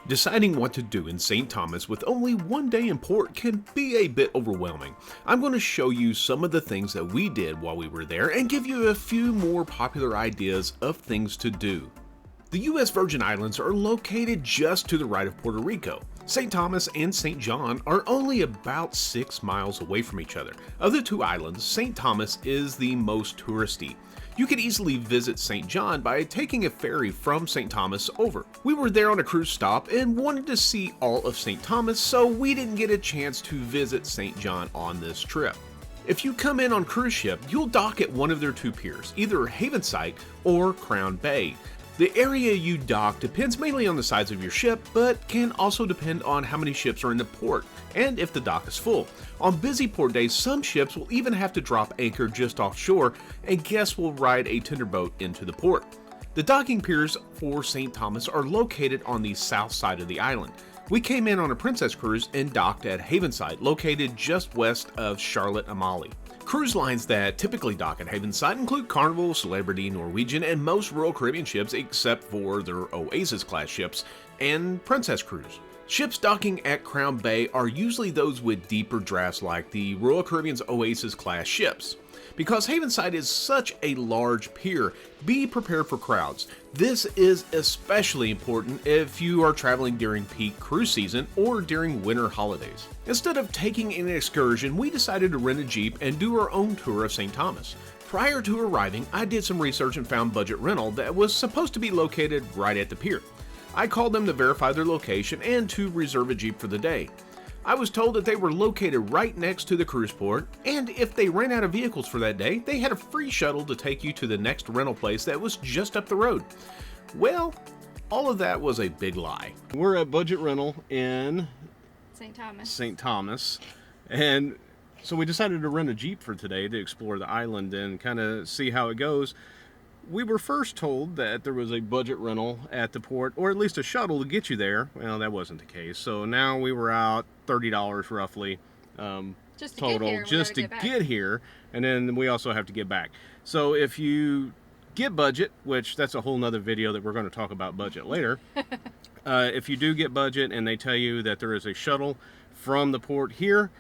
Deciding what to do in St. Thomas with only one day in port can be a bit overwhelming. I'm going to show you some of the things that we did while we were there and give you a few more popular ideas of things to do. The U.S. Virgin Islands are located just to the right of Puerto Rico. St. Thomas and St. John are only about 6 miles away from each other. Of the two islands, St. Thomas is the most touristy. You could easily visit St. John by taking a ferry from St. Thomas over. We were there on a cruise stop and wanted to see all of St. Thomas, so we didn't get a chance to visit St. John on this trip. If you come in on cruise ship, you'll dock at one of their two piers, either Havensight or Crown Bay. The area you dock depends mainly on the size of your ship, but can also depend on how many ships are in the port and if the dock is full. On busy port days, some ships will even have to drop anchor just offshore, and guests will ride a tender boat into the port. The docking piers for St. Thomas are located on the south side of the island. We came in on a Princess cruise and docked at Havensight, located just west of Charlotte Amalie. Cruise lines that typically dock at Havensight include Carnival, Celebrity, Norwegian, and most Royal Caribbean ships except for their Oasis class ships and Princess Cruise. Ships docking at Crown Bay are usually those with deeper drafts like the Royal Caribbean's Oasis class ships. Because Havensight is such a large pier, be prepared for crowds. This is especially important if you are traveling during peak cruise season or during winter holidays. Instead of taking an excursion, we decided to rent a Jeep and do our own tour of St. Thomas. Prior to arriving, I did some research and found budget rental that was supposed to be located right at the pier. I called them to verify their location and to reserve a Jeep for the day. I was told that they were located right next to the cruise port, and if they ran out of vehicles for that day, they had a free shuttle to take you to the next rental place that was just up the road. Well, all of that was a big lie. We're at budget rental in St. Thomas, and so we decided to rent a Jeep for today to explore the island and kind of see how it goes. We were first told that there was a budget rental at the port, or at least a shuttle to get you there. Well, that wasn't the case. So now we were out $30 roughly total just to get here, and then we also have to get back. So if you get budget, which that's a whole nother video that we're going to talk about budget later. If you do get budget and they tell you that there is a shuttle from the port here,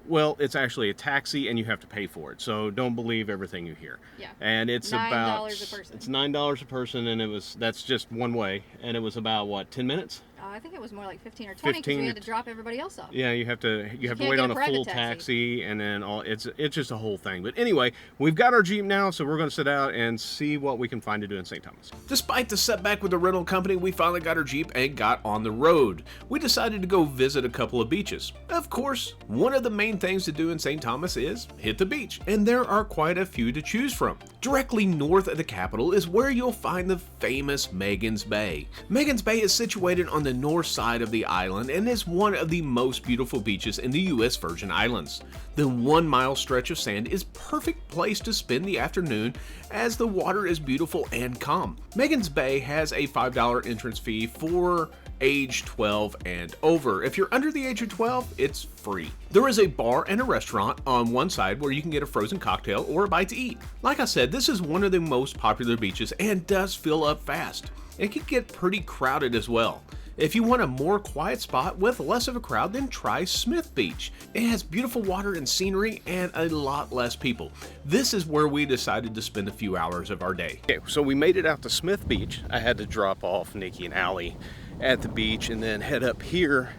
well, it's actually a taxi and you have to pay for it. So don't believe everything you hear. Yeah. And it's $9 about a person. It's $9 a person, and that's just one way, and it was about what, 10 minutes? I think it was more like 15 or 20 because we had to drop everybody else off. Yeah, you have to wait on a full taxi, and then it's just a whole thing. But anyway, we've got our Jeep now, so we're going to sit out and see what we can find to do in St. Thomas. Despite the setback with the rental company, we finally got our Jeep and got on the road. We decided to go visit a couple of beaches. Of course, one of the main things to do in St. Thomas is hit the beach, and there are quite a few to choose from. Directly north of the capital is where you'll find the famous Magens Bay. Magens Bay is situated on the north side of the island and is one of the most beautiful beaches in the U.S. Virgin Islands. The 1 mile stretch of sand is perfect place to spend the afternoon as the water is beautiful and calm. Magens Bay has a $5 entrance fee for age 12 and over. If you're under the age of 12, it's free. There is a bar and a restaurant on one side where you can get a frozen cocktail or a bite to eat. Like I said, this is one of the most popular beaches and does fill up fast. It can get pretty crowded as well. If you want a more quiet spot with less of a crowd, then try Smith Beach. It has beautiful water and scenery and a lot less people. This is where we decided to spend a few hours of our day. Okay, so we made it out to Smith Beach. I had to drop off Nikki and Allie at the beach and then head up here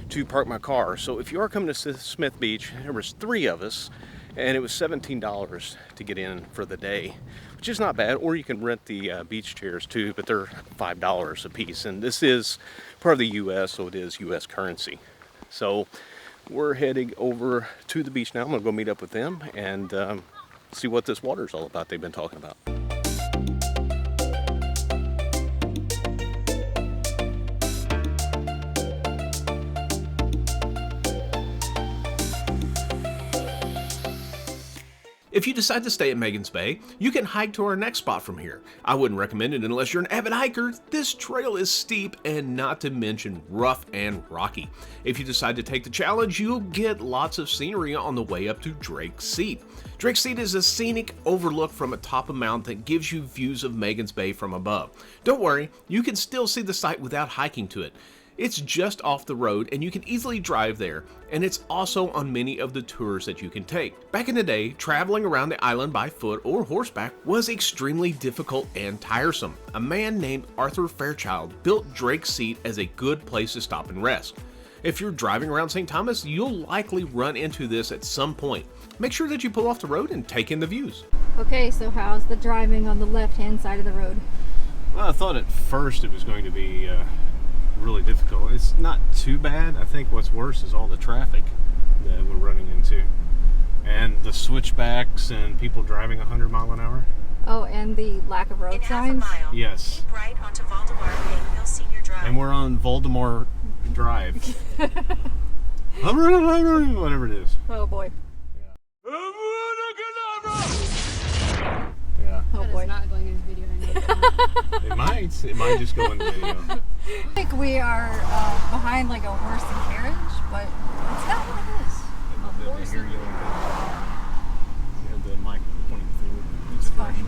to park my car. So if you are coming to Smith Beach, there was 3 of us, and it was $17 to get in for the day, which is not bad. Or you can rent the beach chairs too, but they're $5 a piece. And this is part of the U.S., so it is U.S. currency. So we're heading over to the beach now. I'm gonna go meet up with them and see what this water is all about they've been talking about. If you decide to stay at Magens Bay, you can hike to our next spot from here. I wouldn't recommend it unless you're an avid hiker. This trail is steep and not to mention rough and rocky. If you decide to take the challenge, you'll get lots of scenery on the way up to Drake's Seat. Drake's Seat is a scenic overlook from atop a mountain that gives you views of Magens Bay from above. Don't worry, you can still see the site without hiking to it. It's just off the road and you can easily drive there, and it's also on many of the tours that you can take. Back in the day, traveling around the island by foot or horseback was extremely difficult and tiresome. A man named Arthur Fairchild built Drake's Seat as a good place to stop and rest. If you're driving around St. Thomas, you'll likely run into this at some point. Make sure that you pull off the road and take in the views. Okay, so how's the driving on the left-hand side of the road? Well, I thought at first it was going to be really difficult. It's not too bad. I think what's worse is all the traffic that we're running into. And the switchbacks and people driving 100 mile an hour. Oh, and the lack of road signs? Yes. Keep right onto Valdemar Hill Senior Drive. And we're on Voldemort Drive. Whatever it is. Oh boy. Yeah. Oh That boy. is not going in video. I know. It might just go in the video. I think we are behind like a horse and carriage, but it's not what it is. A horse and You have the mic pointing forward. It's fine.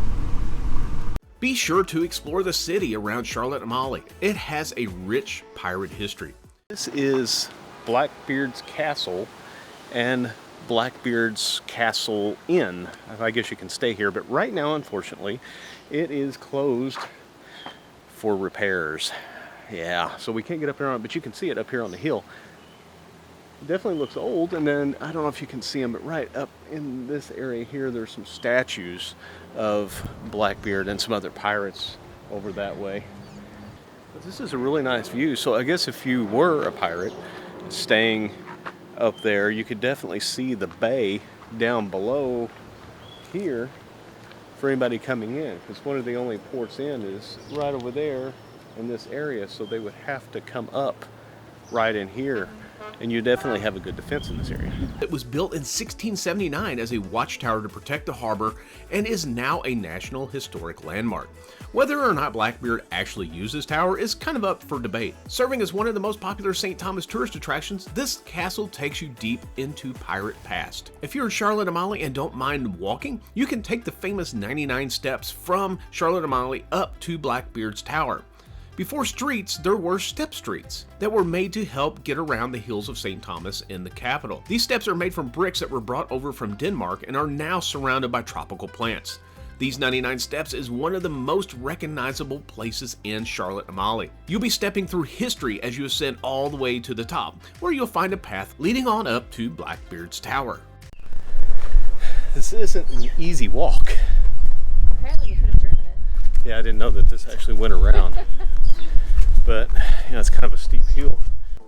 Be sure to explore the city around Charlotte Amalie. It has a rich pirate history. This is Blackbeard's Castle and Blackbeard's Castle Inn. I guess you can stay here, but right now, unfortunately, it is closed for repairs. Yeah, so we can't get up here on it, but you can see it up here on the hill. It definitely looks old, and then I don't know if you can see them, but right up in this area here, there's some statues of Blackbeard and some other pirates over that way. But this is a really nice view, so I guess if you were a pirate staying up there, you could definitely see the bay down below here for anybody coming in, because one of the only ports in is right over there in this area, so they would have to come up right in here, and you definitely have a good defense in this area. It was built in 1679 as a watchtower to protect the harbor and is now a National Historic Landmark. Whether or not Blackbeard actually used this tower is kind of up for debate. Serving as one of the most popular St. Thomas tourist attractions, this castle takes you deep into pirate past. If you're in Charlotte Amalie and don't mind walking, you can take the famous 99 steps from Charlotte Amalie up to Blackbeard's tower. Before streets, there were step streets that were made to help get around the hills of St. Thomas in the capital. These steps are made from bricks that were brought over from Denmark and are now surrounded by tropical plants. These 99 steps is one of the most recognizable places in Charlotte Amalie. You'll be stepping through history as you ascend all the way to the top, where you'll find a path leading on up to Blackbeard's tower. This isn't an easy walk. Apparently, you could have driven it. Yeah, I didn't know that this actually went around. But, you know, it's kind of a steep hill.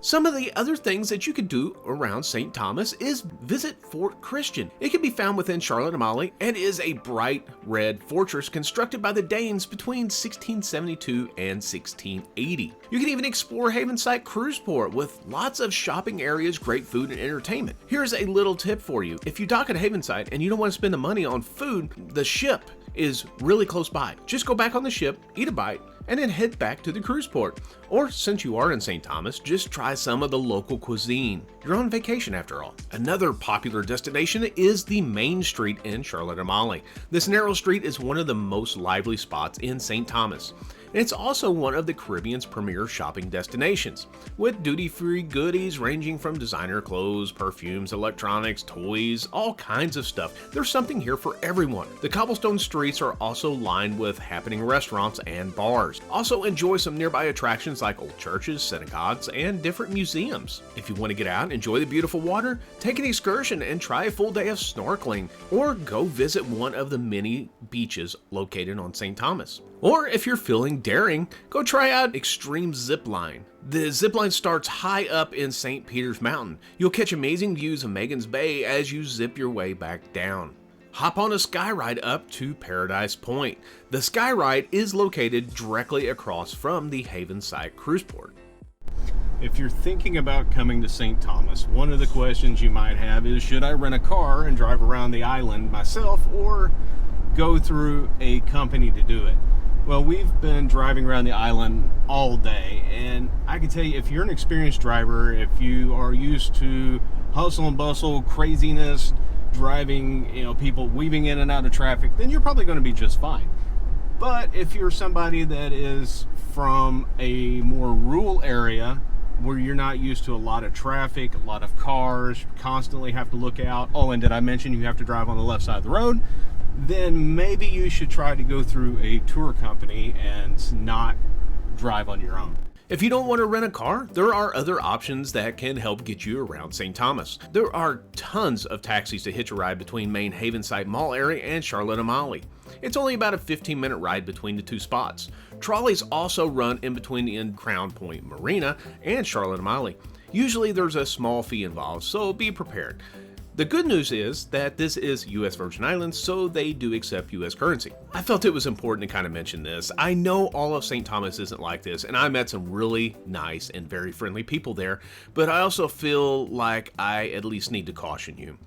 Some of the other things that you could do around St. Thomas is visit Fort Christian. It can be found within Charlotte Amalie and is a bright red fortress constructed by the Danes between 1672 and 1680. You can even explore Havenside Cruiseport with lots of shopping areas, great food, and entertainment. Here's a little tip for you. If you dock at Havenside and you don't want to spend the money on food, the ship is really close by. Just go back on the ship, eat a bite, and then head back to the cruise port. Or since you are in St. Thomas, just try some of the local cuisine. You're on vacation after all. Another popular destination is the Main Street in Charlotte Amalie. This narrow street is one of the most lively spots in St. Thomas. And it's also one of the Caribbean's premier shopping destinations, with duty-free goodies ranging from designer clothes, perfumes, electronics, toys, all kinds of stuff. There's something here for everyone. The cobblestone streets are also lined with happening restaurants and bars. Also enjoy some nearby attractions like old churches, synagogues, and different museums. If you want to get out and enjoy the beautiful water, take an excursion and try a full day of snorkeling, or go visit one of the many beaches located on St. Thomas. Or if you're feeling daring, go try out Extreme Zipline. The zipline starts high up in St. Peter's Mountain. You'll catch amazing views of Magens Bay as you zip your way back down. Hop on a sky ride up to Paradise Point. The sky ride is located directly across from the Havenside Cruiseport. If you're thinking about coming to St. Thomas, one of the questions you might have is, should I rent a car and drive around the island myself, or go through a company to do it? Well, we've been driving around the island all day, and I can tell you, if you're an experienced driver, if you are used to hustle and bustle, craziness, driving, people weaving in and out of traffic, then you're probably going to be just fine. But if you're somebody that is from a more rural area where you're not used to a lot of traffic, a lot of cars, constantly have to look out. Oh, and did I mention you have to drive on the left side of the road? Then maybe you should try to go through a tour company and not drive on your own. If you don't want to rent a car, there are other options that can help get you around St. Thomas. There are tons of taxis to hitch a ride between main Havenside Mall area and Charlotte Amalie. It's only about a 15-minute ride between the two spots. Trolleys also run in between the Crown Point Marina and Charlotte Amalie. Usually there's a small fee involved, so be prepared. The good news is that this is U.S. Virgin Islands, so they do accept U.S. currency. I felt it was important to kind of mention this. I know all of St. Thomas isn't like this, and I met some really nice and very friendly people there, but I also feel like I at least need to caution you.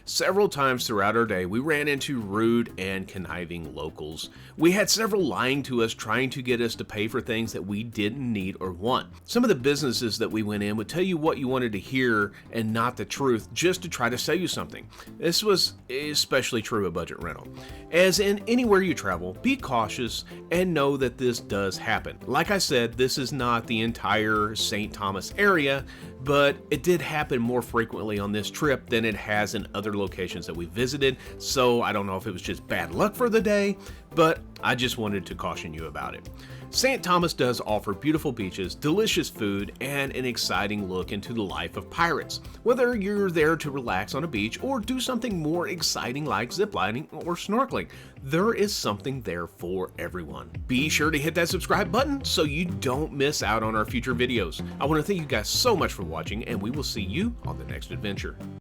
Several times throughout our day, we ran into rude and conniving locals. We had several lying to us, trying to get us to pay for things that we didn't need or want. Some of the businesses that we went in would tell you what you wanted to hear and not the truth, just to try to sell you something. This was especially true at Budget Rental. As in anywhere you travel, be cautious and know that this does happen. Like I said, this is not the entire St. Thomas area, but it did happen more frequently on this trip than it has in other locations that we visited, so I don't know if it was just bad luck for the day, but I just wanted to caution you about it. St. Thomas does offer beautiful beaches, delicious food, and an exciting look into the life of pirates. Whether you're there to relax on a beach or do something more exciting like ziplining or snorkeling, there is something there for everyone. Be sure to hit that subscribe button so you don't miss out on our future videos. I want to thank you guys so much for watching, and we will see you on the next adventure.